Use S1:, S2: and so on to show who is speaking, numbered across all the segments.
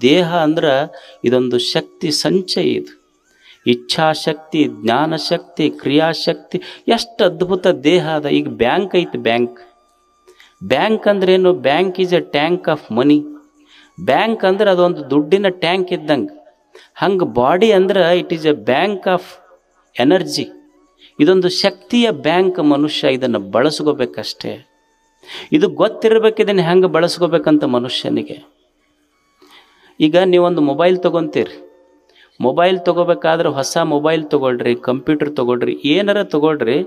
S1: ದೇಹ ಅಂದ್ರೆ ಇದೊಂದು ಶಕ್ತಿ ಸಂಚಯ. ಇದು ಇಚ್ಛಾಶಕ್ತಿ, ಜ್ಞಾನಶಕ್ತಿ, ಕ್ರಿಯಾಶಕ್ತಿ, ಎಷ್ಟು ಅದ್ಭುತ ದೇಹ ಅದ. ಈಗ ಬ್ಯಾಂಕ್ ಐತಿ. ಬ್ಯಾಂಕ್ ಅಂದ್ರೇನು? Bank is A tank of money. Bank ಅಂದ್ರೆ ಅದೊಂದು ದುಡ್ಡಿನ ಟ್ಯಾಂಕ್ ಇದ್ದಂಗೆ. ಹಂಗೆ ಬಾಡಿ ಅಂದ್ರೆ it is A bank of energy. ಇದೊಂದು ಶಕ್ತಿಯ ಬ್ಯಾಂಕ್. ಮನುಷ್ಯ ಇದನ್ನು ಬಳಸ್ಕೋಬೇಕಷ್ಟೇ. ಇದು ಗೊತ್ತಿರಬೇಕು ಇದನ್ನು ಹೆಂಗೆ ಬಳಸ್ಕೋಬೇಕಂತ ಮನುಷ್ಯನಿಗೆ. ಈಗ ನೀವೊಂದು ಮೊಬೈಲ್ ತೊಗೊತೀರಿ. ಮೊಬೈಲ್ ತೊಗೋಬೇಕಾದ್ರೆ ಹೊಸ ಮೊಬೈಲ್ ತೊಗೊಳ್ರಿ, ಕಂಪ್ಯೂಟರ್ ತೊಗೊಳ್ರಿ, ಏನಾರ ತೊಗೊಳ್ರಿ.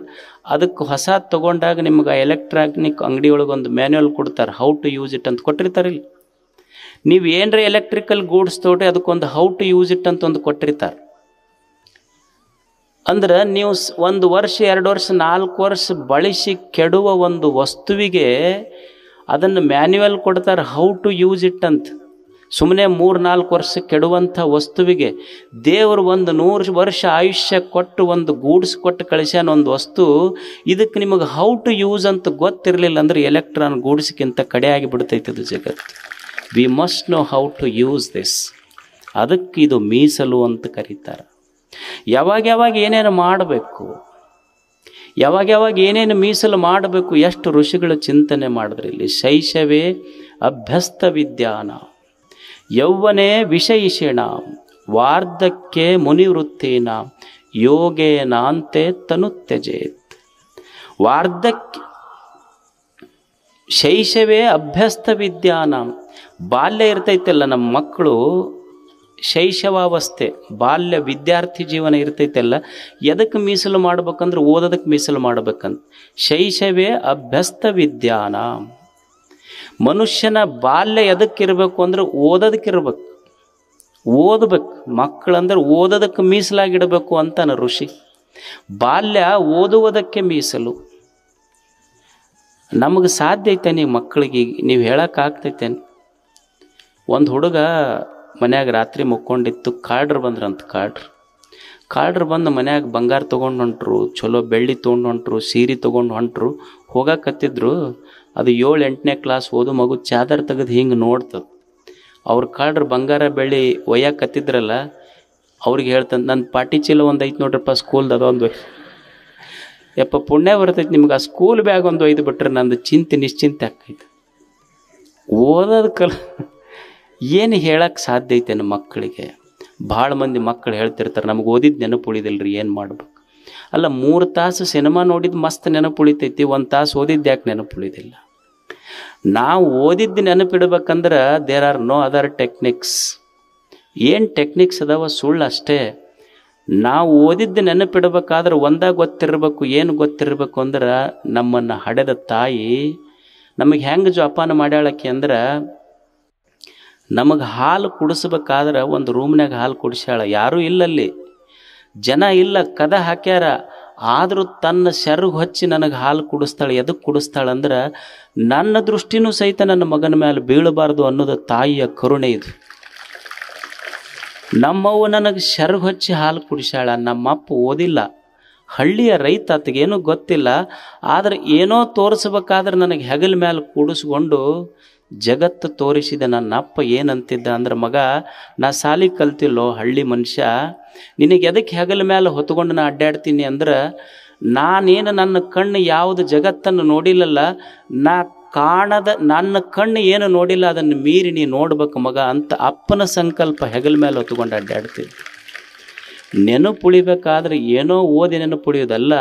S1: ಅದಕ್ಕೆ ಹೊಸ ತೊಗೊಂಡಾಗ ನಿಮ್ಗೆ ಎಲೆಕ್ಟ್ರಾನಿಕ್ ಅಂಗಡಿಯೊಳಗೊಂದು ಮ್ಯಾನ್ಯುವಲ್ ಕೊಡ್ತಾರೆ, ಹೌ ಟು ಯೂಸ್ ಇಟ್ ಅಂತ ಕೊಟ್ಟಿರ್ತಾರಿಲ್ಲ. ನೀವು ಏನರ ಎಲೆಕ್ಟ್ರಿಕಲ್ ಗೂಡ್ಸ್ ತೊಗೊಳ್ರಿ, ಅದಕ್ಕೊಂದು ಹೌ ಟು ಯೂಸ್ ಇಟ್ ಅಂತ ಒಂದು ಕೊಟ್ಟಿರ್ತಾರೆ. ಅಂದ್ರೆ ನೀವು 1 ವರ್ಷ 2 ವರ್ಷ 4 ವರ್ಷ ಬಳಸಿ ಕೆಡುವ ಒಂದು ವಸ್ತುವಿಗೆ ಅದನ್ನು ಮ್ಯಾನ್ಯುವಲ್ ಕೊಡ್ತಾರೆ, ಹೌ ಟು ಯೂಸ್ ಇಟ್ ಅಂತ. ಸುಮ್ಮನೆ 3-4 ವರ್ಷ ಕೆಡುವಂಥ ವಸ್ತುವಿಗೆ ದೇವರು 100 ವರ್ಷ ಆಯುಷ್ಯ ಕೊಟ್ಟು ಒಂದು ಗೂಡ್ಸ್ ಕೊಟ್ಟು ಕಳಿಸ್ಯಾನ ಒಂದು ವಸ್ತು. ಇದಕ್ಕೆ ನಿಮಗೆ ಹೌ ಟು ಯೂಸ್ ಅಂತ ಗೊತ್ತಿರಲಿಲ್ಲ ಅಂದ್ರೆ ಎಲೆಕ್ಟ್ರಾನ್ ಗೂಡ್ಸ್ಗಿಂತ ಕಡೆಯಾಗಿ ಬಿಡ್ತೈತೆ ಇದು ಜಗತ್ತು. We must know how to use this. ಅದಕ್ಕೆ ಇದು ಮೀಸಲು ಅಂತ ಕರೀತಾರೆ. ಯಾವಾಗ ಏನೇನು ಮಾಡಬೇಕು, ಯಾವಾಗ ಏನೇನು ಮೀಸಲು ಮಾಡಬೇಕು, ಎಷ್ಟು ಋಷಿಗಳು ಚಿಂತನೆ ಮಾಡಿದ್ರು ಇಲ್ಲಿ. ಶೈಶವೇ ಅಭ್ಯಸ್ತ ವಿದ್ಯಾನ, ಯೌವನೇ ವಿಷಯಿಷೇಣ, ವಾರ್ಧಕ್ಯೆ ಮುನಿವೃತ್ತೇನ, ಯೋಗೇನಾಂತೆ ತನು ತ್ಯಜೇತ್. ವಾರ್ಧಕ್ಯ ಶೈಶವೇ ಅಭ್ಯಸ್ತ ವಿದ್ಯಾನ. ಬಾಲ್ಯ ಇರ್ತೈತಲ್ಲ ನಮ್ಮ ಮಕ್ಕಳು, ಶೈಶವಾವಸ್ಥೆ, ಬಾಲ್ಯ ವಿದ್ಯಾರ್ಥಿ ಜೀವನ ಇರ್ತೈತಲ್ಲ, ಎದಕ್ಕೆ ಮೀಸಲು ಮಾಡ್ಬೇಕಂದ್ರೆ ಓದೋದಕ್ಕೆ ಮೀಸಲು ಮಾಡ್ಬೇಕಂತ. ಶೈಶವೇ ಅಭ್ಯಸ್ತ ವಿದ್ಯಾನ. ಮನುಷ್ಯನ ಬಾಲ್ಯ ಎದಕ್ಕಿರಬೇಕು ಅಂದ್ರೆ ಓದೋದಕ್ಕಿರ್ಬೇಕು, ಓದಬೇಕು. ಮಕ್ಕಳಂದ್ರೆ ಓದೋದಕ್ಕೆ ಮೀಸಲಾಗಿಡಬೇಕು ಅಂತಾನೆ ಋಷಿ. ಬಾಲ್ಯ ಓದುವುದಕ್ಕೆ ಮೀಸಲು. ನಮಗೆ ಸಾಧ್ಯ ಐತೇನೆ ಮಕ್ಕಳಿಗೆ? ನೀವು ಹೇಳೋಕ್ಕಾಗ್ತೈತೇನೆ? ಒಂದು ಹುಡುಗ ಮನ್ಯಾಗ ರಾತ್ರಿ ಮುಕ್ಕೊಂಡಿತ್ತು, ಕಾಡ್ರು ಬಂದ್ರಂತ. ಕಾಡ್ರು ಬಂದು ಮನ್ಯಾಗ ಬಂಗಾರ ತೊಗೊಂಡು ಹೊಂಟ್ರು, ಚಲೋ ಬೆಳ್ಳಿ ತೊಗೊಂಡು ಹೊಂಟ್ರು, ಸೀರೆ ತೊಗೊಂಡು ಹೊಂಟ್ರು. ಹೋಗಕತ್ತಿದ್ರು. ಅದು 7-8ನೇ ಕ್ಲಾಸ್ ಓದು ಮಗು ಚಾದರ್ ತೆಗೆದು ಹಿಂಗೆ ನೋಡ್ತದೆ. ಅವ್ರ ಕಾಡ್ರು ಬಂಗಾರ ಬೆಳ್ಳಿ ಒಯ್ಯಾಕತ್ತಿದ್ರಲ್ಲ, ಅವ್ರಿಗೆ ಹೇಳ್ತಂತ, ನನ್ನ ಪಾಟಿ ಚೀಲ ಒಂದು ಐತೆ ನೋಡ್ರಪ್ಪ ಸ್ಕೂಲ್ದು, ಅದೊಂದು ಯಪ್ಪ ಪುಣ್ಯ ಬರ್ತೈತೆ ನಿಮ್ಗೆ. ಆ ಸ್ಕೂಲ್ ಬ್ಯಾಗ್ ಒಂದು ಒಯ್ದು ಬಿಟ್ರೆ ನಂದು ಚಿಂತೆ ನಿಶ್ಚಿಂತೆ ಆಕೈತೆ. ಓದೋದು ಏನು ಹೇಳಕ್ಕೆ ಸಾಧ್ಯ ಐತೆ ನಮ್ಮ ಮಕ್ಕಳಿಗೆ? ಭಾಳ ಮಂದಿ ಮಕ್ಕಳು ಹೇಳ್ತಿರ್ತಾರೆ, ನಮಗೆ ಓದಿದ್ದು ನೆನಪು ಉಳಿದಿಲ್ಲರಿ, ಏನು ಮಾಡ್ಬೇಕು? ಅಲ್ಲ, 3 ತಾಸು ಸಿನಿಮಾ ನೋಡಿದ್ದು ಮಸ್ತ್ ನೆನಪು ಉಳಿತೈತಿ, 1 ತಾಸು ಓದಿದ್ದು ಯಾಕೆ ನೆನಪು ಉಳಿದಿಲ್ಲ? ನಾವು ಓದಿದ್ದು ನೆನಪಿಡ್ಬೇಕಂದ್ರೆ there are no other techniques. ಏನು ಟೆಕ್ನಿಕ್ಸ್ ಅದಾವ? ಸುಳ್ಳು ಅಷ್ಟೇ. ನಾವು ಓದಿದ್ದು ನೆನಪಿಡ್ಬೇಕಾದ್ರೆ ಒಂದಾಗ ಗೊತ್ತಿರಬೇಕು. ಏನು ಗೊತ್ತಿರಬೇಕು ಅಂದ್ರೆ, ನಮ್ಮನ್ನು ಹಡೆದ ತಾಯಿ ನಮಗೆ ಹೆಂಗೆ ಜೋಪಾನ ಮಾಡ್ಯಾಳಕ್ಕೆ ಅಂದ್ರೆ, ನಮಗೆ ಹಾಲು ಕುಡಿಸ್ಬೇಕಾದ್ರೆ ಒಂದು ರೂಮ್ನಾಗ ಹಾಲು ಕುಡಿಸ್ಯಾಳ. ಯಾರೂ ಇಲ್ಲಲ್ಲಿ, ಜನ ಇಲ್ಲ, ಕದ ಹಾಕ್ಯಾರ. ಆದರೂ ತನ್ನ ಸೆರಗು ಹಚ್ಚಿ ನನಗೆ ಹಾಲು ಕುಡಿಸ್ತಾಳೆ. ಎದಕ್ಕೆ ಕುಡಿಸ್ತಾಳಂದ್ರೆ, ನನ್ನ ದೃಷ್ಟಿನೂ ಸಹಿತ ನನ್ನ ಮಗನ ಮೇಲೆ ಬೀಳಬಾರ್ದು ಅನ್ನೋದು ತಾಯಿಯ ಕರುಣೆ ಇದು. ನಮ್ಮವ್ವ ನನಗೆ ಸೆರಗು ಹಚ್ಚಿ ಹಾಲು ಕುಡಿಸ್ಯಾಳ. ನಮ್ಮಪ್ಪ ಓದಿಲ್ಲ, ಹಳ್ಳಿಯ ರೈತ, ಆತಗೇನೂ ಗೊತ್ತಿಲ್ಲ. ಆದರೆ ಏನೋ ತೋರಿಸ್ಬೇಕಾದ್ರೆ ನನಗೆ ಹೆಗಲ ಮೇಲೆ ಕೂಡಿಸ್ಕೊಂಡು ಜಗತ್ತು ತೋರಿಸಿದ. ನನ್ನ ಅಪ್ಪ ಏನಂತಿದ್ದ ಅಂದ್ರೆ, ಮಗ ನಾ ಸಾಲಿ ಕಲ್ತಿಲ್ಲೋ ಹಳ್ಳಿ ಮನುಷ್ಯ, ನಿನಗೆ ಎದಕ್ಕೆ ಹೆಗಲ ಮೇಲೆ ಹೊತ್ಕೊಂಡು ನಾ ಅಡ್ಡಾಡ್ತೀನಿ ಅಂದ್ರೆ, ನಾನೇನು ನನ್ನ ಕಣ್ಣು ಯಾವುದು ಜಗತ್ತನ್ನು ನೋಡಿಲ್ಲಲ್ಲ, ನಾ ಕಾಣದ ನನ್ನ ಕಣ್ಣು ಏನು ನೋಡಿಲ್ಲ ಅದನ್ನು ಮೀರಿ ನೀ ನೋಡ್ಬೇಕು ಮಗ ಅಂತ ಅಪ್ಪನ ಸಂಕಲ್ಪ ಹೆಗಲ ಮೇಲೆ ಹೊತ್ಕೊಂಡು ಅಡ್ಡಾಡ್ತಿದ್ದೆ. ನೆನಪುಳಿಬೇಕಾದ್ರೆ ಏನೋ ಓದಿ ನೆನಪುಳಿಯೋದಲ್ಲ,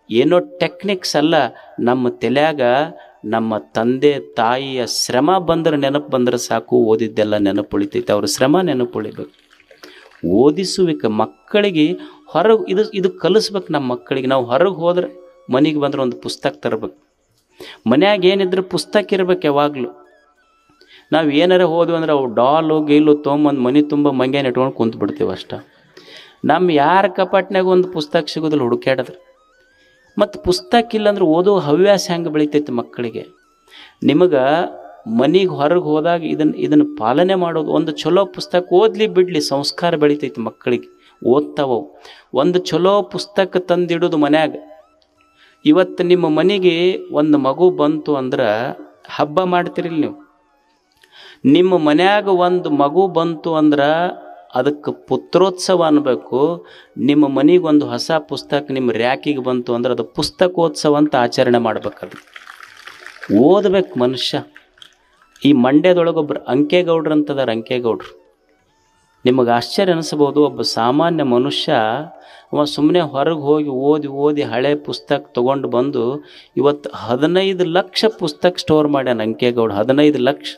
S1: ಏನೋ ಟೆಕ್ನಿಕ್ಸ್ ಅಲ್ಲ. ನಮ್ಮ ತಲೆಯಾಗ ನಮ್ಮ ತಂದೆ ತಾಯಿಯ ಶ್ರಮ ಬಂದ್ರೆ ನೆನಪು ಬಂದ್ರೆ ಸಾಕು, ಓದಿದ್ದೆಲ್ಲ ನೆನಪುಳಿತೈತೆ. ಅವ್ರ ಶ್ರಮ ನೆನಪುಳಿಬೇಕು. ಓದಿಸುವಿಕೆ ಮಕ್ಕಳಿಗೆ ಹೊರಗೆ ಇದು ಕಲಿಸ್ಬೇಕು ನಮ್ಮ ಮಕ್ಕಳಿಗೆ. ನಾವು ಹೊರಗೆ ಹೋದ್ರೆ, ಮನೆಗೆ ಬಂದ್ರೆ ಒಂದು ಪುಸ್ತಕ ತರಬೇಕು. ಮನ್ಯಾಗ ಏನಿದ್ರೆ ಪುಸ್ತಕ ಇರ್ಬೇಕು ಯಾವಾಗಲೂ. ನಾವು ಏನಾರ ಹೋದ್ವಿ ಅಂದ್ರೆ ಅವು ಡಾಲು ಗೀಲು ತೊಗೊಂಬಂದು ಮನೆ ತುಂಬ ಮಂಗ್ಯಾನ ಇಟ್ಕೊಂಡು ಕುಂತು ಬಿಡ್ತೀವಿ ಅಷ್ಟ. ನಮ್ಮ ಯಾರ ಕಪಾಟ್ನಾಗ ಒಂದು ಪುಸ್ತಕ ಸಿಗೋದಿಲ್ಲ ಹುಡುಕ್ಯಾಡಿದ್ರೆ. ಮತ್ತು ಪುಸ್ತಕ ಇಲ್ಲಾಂದ್ರೆ ಓದೋ ಹವ್ಯಾಸ ಹೆಂಗೆ ಬೆಳಿತೈತೆ ಮಕ್ಕಳಿಗೆ? ನಿಮಗೆ ಮನೆಗೆ ಹೊರಗೆ ಹೋದಾಗ ಇದನ್ನು ಪಾಲನೆ ಮಾಡೋದು. ಒಂದು ಚಲೋ ಪುಸ್ತಕ ಓದಲಿ ಬಿಡಲಿ, ಸಂಸ್ಕಾರ ಬೆಳಿತೈತಿ ಮಕ್ಕಳಿಗೆ, ಓದ್ತಾವು. ಒಂದು ಚಲೋ ಪುಸ್ತಕ ತಂದಿಡೋದು ಮನ್ಯಾಗ. ಇವತ್ತು ನಿಮ್ಮ ಮನೆಗೆ ಒಂದು ಮಗು ಬಂತು ಅಂದ್ರೆ ಹಬ್ಬ ಮಾಡ್ತಿರಿಲ್ಲ ನೀವು. ನಿಮ್ಮ ಮನ್ಯಾಗ ಒಂದು ಮಗು ಬಂತು ಅಂದ್ರೆ ಅದಕ್ಕೆ ಪುತ್ರೋತ್ಸವ ಅನ್ನಬೇಕು. ನಿಮ್ಮ ಮನೆಗೆ ಒಂದು ಹೊಸ ಪುಸ್ತಕ ನಿಮ್ಮ ರ್ಯಾಕಿಗೆ ಬಂತು ಅಂದ್ರೆ ಅದು ಪುಸ್ತಕೋತ್ಸವ ಅಂತ ಆಚರಣೆ ಮಾಡ್ಬೇಕದು. ಓದಬೇಕು ಮನುಷ್ಯ. ಈ ಮಂಡ್ಯದೊಳಗೊಬ್ಬರು ಅಂಕೇಗೌಡ್ರು ಅಂತದಾರ. ಅಂಕೇಗೌಡ್ರು ನಿಮಗೆ ಆಶ್ಚರ್ಯ ಅನಿಸ್ಬೋದು. ಒಬ್ಬ ಸಾಮಾನ್ಯ ಮನುಷ್ಯ ಅವ ಸುಮ್ಮನೆ ಹೊರಗೆ ಹೋಗಿ ಓದಿ ಹಳೆ ಪುಸ್ತಕ ತೊಗೊಂಡು ಬಂದು ಇವತ್ತು 15 ಲಕ್ಷ ಪುಸ್ತಕ ಸ್ಟೋರ್ ಮಾಡ್ಯಾನ ಅಂಕೇಗೌಡ. 15 ಲಕ್ಷ.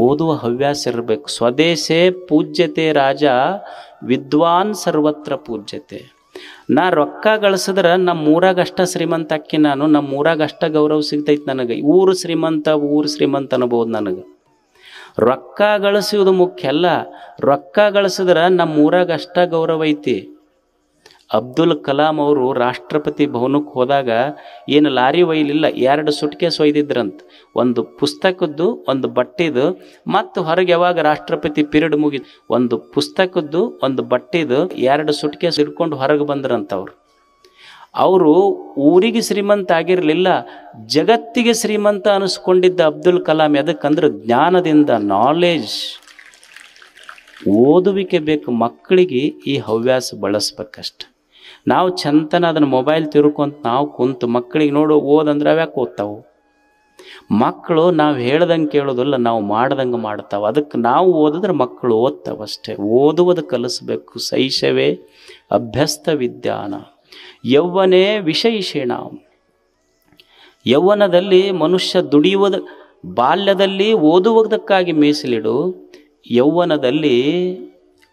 S1: ಓದುವ ಹವ್ಯಾಸ ಇರಬೇಕು. ಸ್ವದೇಶೇ ಪೂಜ್ಯತೆ ರಾಜ, ವಿದ್ವಾನ್ ಸರ್ವತ್ರ ಪೂಜ್ಯತೆ. ನಾ ರೊಕ್ಕ ಗಳಿಸಿದ್ರೆ ನಮ್ಮ ಊರಾಗ ಅಷ್ಟ ಶ್ರೀಮಂತ ಅಕ್ಕಿ ನಾನು. ನಮ್ಮ ಊರಾಗ ಅಷ್ಟ ಗೌರವ ಸಿಗ್ತೈತಿ ನನಗೆ. ಊರು ಶ್ರೀಮಂತ ಅನ್ಬೋದು ನನಗೆ. ರೊಕ್ಕ ಗಳಿಸುವುದು ಮುಖ್ಯ ಅಲ್ಲ. ರೊಕ್ಕ ಗಳಿಸಿದ್ರೆ ನಮ್ಮ ಊರಾಗ ಅಷ್ಟ ಗೌರವ ಐತಿ. ಅಬ್ದುಲ್ ಕಲಾಂ ಅವರು ರಾಷ್ಟ್ರಪತಿ ಭವನಕ್ಕೆ ಹೋದಾಗ ಏನು ಲಾರಿ ಒಯ್ಲಿಲ್ಲ, 2 ಸುಟ್ಕೇಸ್ ಒಯ್ದಿದ್ರಂತ. ಒಂದು ಪುಸ್ತಕದ್ದು, ಒಂದು ಬಟ್ಟೆದು, ಮತ್ತು ಹೊರಗೆ ಯಾವಾಗ ರಾಷ್ಟ್ರಪತಿ ಪಿರಿಯಡ್ ಮುಗಿದು ಒಂದು ಪುಸ್ತಕದ್ದು, ಒಂದು ಬಟ್ಟೆದು 2 ಸುಟ್ಕೇಸ್ ಹಿಡ್ಕೊಂಡು ಹೊರಗೆ ಬಂದ್ರಂತ. ಅವರು ಊರಿಗೆ ಶ್ರೀಮಂತ ಆಗಿರಲಿಲ್ಲ, ಜಗತ್ತಿಗೆ ಶ್ರೀಮಂತ ಅನಿಸ್ಕೊಂಡಿದ್ದ ಅಬ್ದುಲ್ ಕಲಾಂ. ಎದಕ್ಕಂದ್ರೆ ಜ್ಞಾನದಿಂದ, ನಾಲೆಜ್. ಓದುವಿಕೆ ಬೇಕು. ಮಕ್ಕಳಿಗೆ ಈ ಹವ್ಯಾಸ ಬಳಸ್ಬೇಕಷ್ಟ. ನಾವು ಚಂತನ ಅದನ್ನು ಮೊಬೈಲ್ ತಿರ್ಕೊಂತ ನಾವು ಕುಂತು ಮಕ್ಕಳಿಗೆ ನೋಡು ಓದಂದ್ರೆ ಅವ್ಯಾಕೆ ಓದ್ತಾವು. ಮಕ್ಕಳು ನಾವು ಹೇಳ್ದಂಗೆ ಕೇಳೋದಿಲ್ಲ, ನಾವು ಮಾಡ್ದಂಗೆ ಮಾಡ್ತಾವೆ. ಅದಕ್ಕೆ ನಾವು ಓದಿದ್ರೆ ಮಕ್ಕಳು ಓದ್ತಾವಷ್ಟೇ. ಓದುವುದು ಕಲಿಸ್ಬೇಕು. ಶೈಶವೇ ಅಭ್ಯಸ್ತ ವಿದ್ಯಾನ ಯೌವನೇ ವಿಷಯಿಷೇಣ. ಯೌವನದಲ್ಲಿ ಮನುಷ್ಯ ಬಾಲ್ಯದಲ್ಲಿ ಓದುವುದಕ್ಕಾಗಿ ಮೀಸಲಿಡು.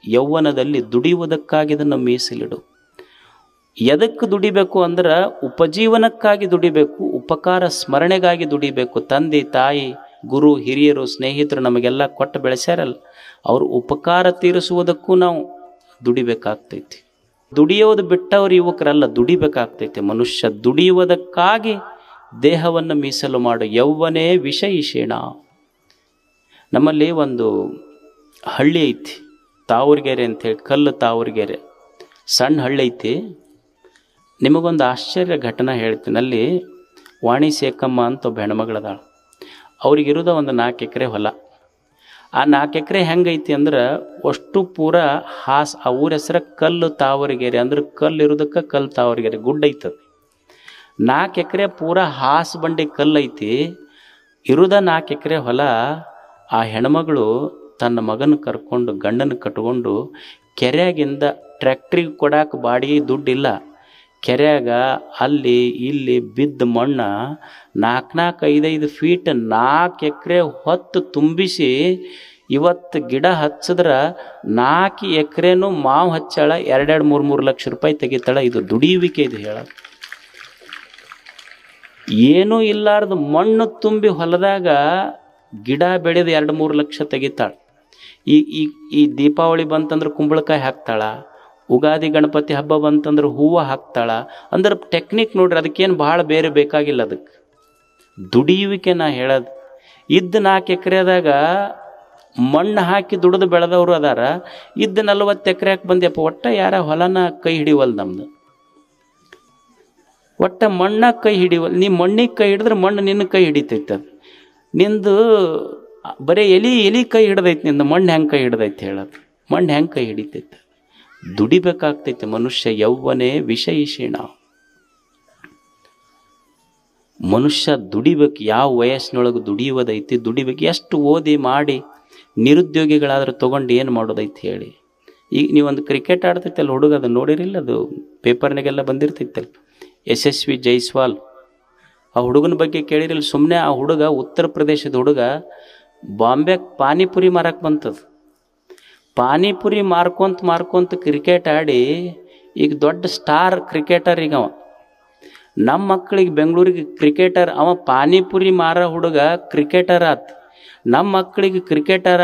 S1: ಯೌವನದಲ್ಲಿ ದುಡಿಯುವುದಕ್ಕಾಗಿ ಇದನ್ನು ಮೀಸಲಿಡು. ಎದಕ್ಕೆ ದುಡಿಬೇಕು ಅಂದ್ರೆ ಉಪಜೀವನಕ್ಕಾಗಿ ದುಡಿಬೇಕು, ಉಪಕಾರ ಸ್ಮರಣೆಗಾಗಿ ದುಡಿಬೇಕು. ತಂದೆ ತಾಯಿ ಗುರು ಹಿರಿಯರು ಸ್ನೇಹಿತರು ನಮಗೆಲ್ಲ ಕೊಟ್ಟು ಬೆಳೆಸ್ಯಾರಲ್ಲ, ಅವರು ಉಪಕಾರ ತೀರಿಸುವುದಕ್ಕೂ ನಾವು ದುಡಿಬೇಕಾಗ್ತೈತಿ. ದುಡಿಯೋದು ಬಿಟ್ಟವರು ಯುವಕರಲ್ಲ, ದುಡಿಬೇಕಾಗ್ತೈತೆ. ಮನುಷ್ಯ ದುಡಿಯುವುದಕ್ಕಾಗಿ ದೇಹವನ್ನು ಮೀಸಲು ಮಾಡು. ಯೌವನೇ ವಿಷಯಿಷೇಣ. ನಮ್ಮಲ್ಲಿ ಒಂದು ಹಳ್ಳಿ ಐತಿ, ತಾವೂರ್ಗೆರೆ ಅಂಥೇಳಿ, ಕಲ್ಲು ತಾವೂರ್ಗೆರೆ, ಸಣ್ಣ ಹಳ್ಳಿ ಐತಿ. ನಿಮಗೊಂದು ಆಶ್ಚರ್ಯ ಘಟನೆ ಹೇಳ್ತೀನಿ. ಅಲ್ಲಿ ವಾಣಿ ಸೇಕಮ್ಮ ಅಂತ ಒಬ್ಬ ಹೆಣ್ಮಗಳದಾಳ. ಅವ್ರಿಗಿರೋದ ಒಂದು 4 ಎಕರೆ ಹೊಲ. ಆ 4 ಎಕರೆ ಹೆಂಗೈತಿ ಅಂದ್ರೆ ಅಷ್ಟು ಪೂರ ಆ ಊರ ಹೆಸರ ಕಲ್ಲು ತಾವೂರ್ಗೆರೆ. ಅಂದ್ರೆ ಕಲ್ಲು ಇರೋದಕ್ಕೆ ಕಲ್ಲು ತಾವೂರ್ಗೆರೆ, ಗುಡ್ಡ ಐತದ. 4 ಎಕರೆ ಪೂರ ಹಾಸು ಬಂಡಿ ಕಲ್ಲು ಐತಿ. ಇರೋದ 4 ಎಕರೆ ಹೊಲ. ಆ ಹೆಣ್ಮಗಳು ತನ್ನ ಮಗನ ಕರ್ಕೊಂಡು, ಗಂಡನ ಕಟ್ಕೊಂಡು ಕೆರೆಯಾಗಿಂದ ಟ್ರ್ಯಾಕ್ಟ್ರಿಗೆ ಕೊಡಾಕ ಬಾಡಿಗೆ ದುಡ್ಡಿಲ್ಲ. ಕೆರೆಯಾಗ ಅಲ್ಲಿ ಇಲ್ಲಿ ಬಿದ್ದ ಮಣ್ಣ 4-5 ಫೀಟ್ 4 ಎಕರೆ ಹೊತ್ತು ತುಂಬಿಸಿ ಇವತ್ತು ಗಿಡ ಹಚ್ಚಿದ್ರೆ 4 ಎಕರೆನೂ ಮಾವು ಹಚ್ಚಾಳ. 2-3 ಲಕ್ಷ ರೂಪಾಯಿ ತೆಗಿತಾಳ. ಇದು ದುಡಿಯುವಿಕೆ. ಇದು ಹೇಳ ಏನೂ ಇಲ್ಲಾರ್ದು ಮಣ್ಣು ತುಂಬಿ ಹೊಲದಾಗ ಗಿಡ ಬೆಳೆದು 2-3 ಲಕ್ಷ ತೆಗಿತಾಳೆ. ಈ ದೀಪಾವಳಿ ಬಂತಂದ್ರೆ ಕುಂಬಳಕಾಯಿ ಹಾಕ್ತಾಳ. ಉಗಾದಿ ಗಣಪತಿ ಹಬ್ಬ ಬಂತಂದ್ರೆ ಹೂವು ಹಾಕ್ತಾಳ. ಅಂದ್ರೆ ಟೆಕ್ನಿಕ್ ನೋಡ್ರಿ, ಅದಕ್ಕೇನು ಭಾಳ ಬೇರೆ ಬೇಕಾಗಿಲ್ಲ. ಅದಕ್ಕೆ ದುಡಿಯುವಿಕೆ ನಾ ಹೇಳೋದು. 4 ಎಕರೆದಾಗ ಮಣ್ಣು ಹಾಕಿ ದುಡಿದು ಬೆಳೆದವರು ಅದಾರ. 40 ಎಕರೆಗೆ ಬಂದ್ಯಪ್ಪ. ಒಟ್ಟ ಯಾರ ಹೊಲನ ಕೈ ಹಿಡಿವಲ್ ನಮ್ದು. ಒಟ್ಟ ಮಣ್ಣ ಕೈ ಹಿಡಿವಲ್. ನೀ ಮಣ್ಣಿಗೆ ಕೈ ಹಿಡಿದ್ರೆ ಮಣ್ಣು ನಿನ್ನ ಕೈ ಹಿಡಿತೈತೆ. ನಿಂದು ಬರೀ ಎಲಿ ಕೈ ಹಿಡ್ದೈತಿ. ನಿಂದು ಮಣ್ಣು ಹೆಂಗೆ ಕೈ ಹಿಡ್ದೈತಿ ಹೇಳೋದು. ಮಣ್ಣು ಹೆಂಗೆ ಕೈ ಹಿಡಿತೈತೆ. ದುಡಿಬೇಕಾಗ್ತೈತೆ ಮನುಷ್ಯ. ಯೌವನೇ ವಿಷಯಿಷೇಣ. ಮನುಷ್ಯ ದುಡಿಬೇಕು. ಯಾವ ವಯಸ್ಸಿನೊಳಗೆ ದುಡಿಯುವುದೈತಿ, ದುಡಿಬೇಕು. ಎಷ್ಟು ಓದಿ ಮಾಡಿ ನಿರುದ್ಯೋಗಿಗಳಾದ್ರೆ ತೊಗೊಂಡು ಏನು ಮಾಡೋದೈತಿ ಹೇಳಿ. ಈಗ ನೀವೊಂದು ಕ್ರಿಕೆಟ್ ಆಡ್ತೈತಲ್ಲ ಹುಡುಗ, ಅದು ನೋಡಿರಿಲ್ಲ, ಅದು ಪೇಪರ್ನಾಗೆಲ್ಲ ಬಂದಿರ್ತೈತಲ್ಲ, ಯಶಸ್ವಿ ಜೈಸ್ವಾಲ್. ಆ ಹುಡುಗನ ಬಗ್ಗೆ ಕೇಳಿರಲ್ಲ. ಸುಮ್ಮನೆ ಆ ಹುಡುಗ ಉತ್ತರ ಪ್ರದೇಶದ ಹುಡುಗ ಬಾಂಬೆಗೆ ಪಾನಿಪುರಿ ಮಾರಕ್ಕೆ ಬಂತದ್ದು. ಪಾನಿಪುರಿ ಮಾರ್ಕೊಂತ ಕ್ರಿಕೆಟ್ ಆಡಿ ಈಗ ದೊಡ್ಡ ಸ್ಟಾರ್ ಕ್ರಿಕೆಟರ್. ಈಗ ಅವ ನಮ್ಮ ಮಕ್ಕಳಿಗೆ ಬೆಂಗಳೂರಿಗೆ ಕ್ರಿಕೆಟರ್. ಅವ ಪಾನಿಪುರಿ ಮಾರ ಹುಡುಗ ಕ್ರಿಕೆಟರ್ ಆತ. ನಮ್ಮ ಮಕ್ಕಳಿಗೆ ಕ್ರಿಕೆಟರ್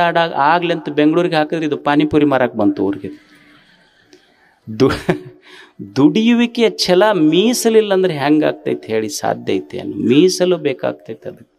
S1: ಆಗ್ಲಿ ಅಂತ ಬೆಂಗಳೂರಿಗೆ ಹಾಕಿದ್ರೆ ಇದು ಪಾನಿಪುರಿ ಮಾರಕ್ಕೆ ಬಂತು ಊರಿಗೆ. ದುಡಿಯುವಿಕೆಯ ಛಲ ಮೀಸಲಿಲ್ಲ ಅಂದ್ರೆ ಹೆಂಗಾಗ್ತೈತೆ ಹೇಳಿ. ಸಾಧ್ಯ ಐತೆ? ಮೀಸಲು ಬೇಕಾಗ್ತೈತೆ ಅದಕ್ಕೆ.